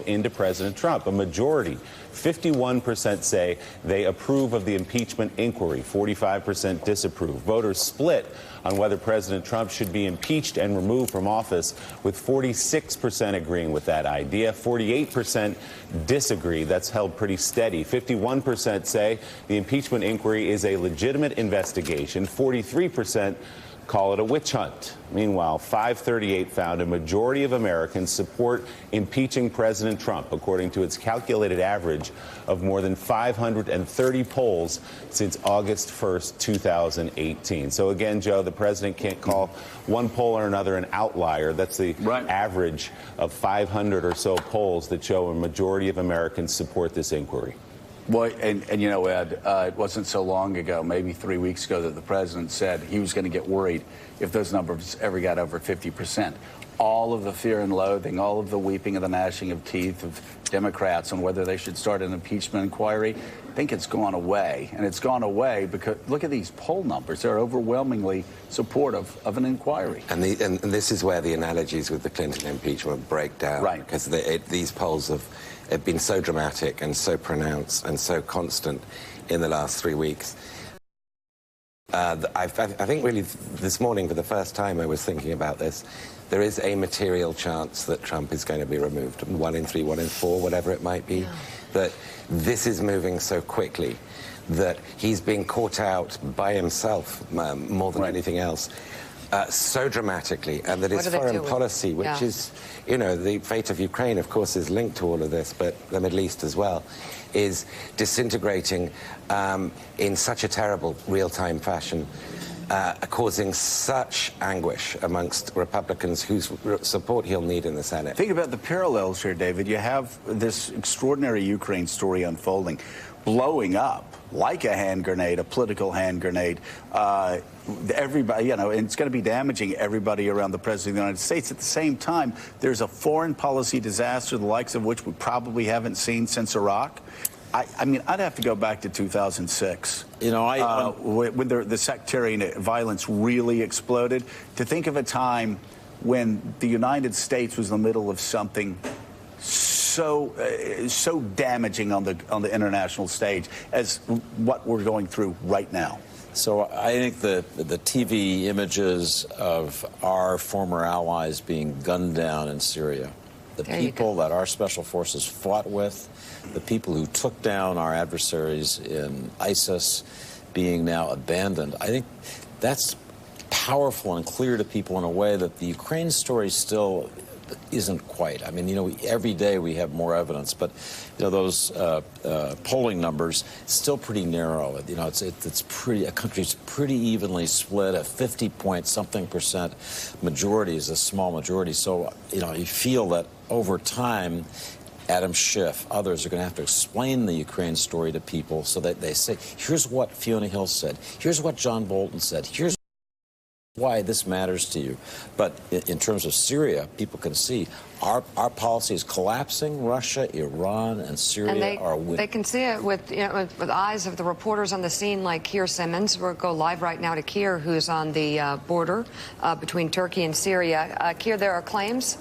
into President Trump. A majority, 51% say they approve of the impeachment inquiry, 45% disapprove. Voters split on whether President Trump should be impeached and removed from office, with 46% agreeing with that idea, 48% disagree. That's held pretty steady. 51% say the impeachment inquiry is a legitimate investigation, 43% call it a witch hunt. Meanwhile, 538 found a majority of Americans support impeaching President Trump, according to its calculated average of more than 530 polls since August 1st, 2018. So again, Joe, the president can't call one poll or another an outlier. That's the average of 500 or so polls that show a majority of Americans support this inquiry. Well, and you know, Ed, it wasn't so long ago, maybe 3 weeks ago, that the president said he was going to get worried if those numbers ever got over 50%. All of the fear and loathing, all of the weeping and the gnashing of teeth of Democrats on whether they should start an impeachment inquiry, I think it's gone away. And it's gone away because look at these poll numbers. They're overwhelmingly supportive of an inquiry. And this is where the analogies with the Clinton impeachment break down. Right. Because these polls have been so dramatic and so pronounced and so constant in the last 3 weeks. I think really this morning, for the first time, I was thinking about this. There is a material chance that Trump is going to be removed, 1 in 3, 1 in 4, whatever it might be. Yeah. That this is moving so quickly that he's being caught out by himself more than anything else. So dramatically, and that his foreign policy, which is, you know, the fate of Ukraine, of course, is linked to all of this, but the Middle East as well, is disintegrating in such a terrible real-time fashion, causing such anguish amongst Republicans whose support he'll need in the Senate. Think about the parallels here, David. You have this extraordinary Ukraine story unfolding, blowing up like a hand grenade, a political hand grenade. Everybody, you know, and it's going to be damaging everybody around the president of the United States. At the same time, there's a foreign policy disaster, the likes of which we probably haven't seen since Iraq. I mean, I'd have to go back to 2006. You know, when the sectarian violence really exploded. To think of a time when the United States was in the middle of something so damaging on the international stage as what we're going through right now. So I think the TV images of our former allies being gunned down in Syria, the people that our special forces fought with, the people who took down our adversaries in ISIS being now abandoned, I think that's powerful and clear to people in a way that the Ukraine story still isn't quite. I mean, you know, every day we have more evidence, but, you know, those polling numbers, still pretty narrow. You know, it's pretty, a country's pretty evenly split. A 50-point-something% majority is a small majority. So, you know, you feel that over time, Adam Schiff, others are going to have to explain the Ukraine story to people so that they say, here's what Fiona Hill said, here's what John Bolton said, here's why this matters to you. But in terms of Syria, people can see our policy is collapsing. Russia, Iran, and Syria are winning. They can see it with, you know, with eyes of the reporters on the scene, like Keir Simmons. We'll go live right now to Keir, who's on the border between Turkey and Syria. Keir, there are claims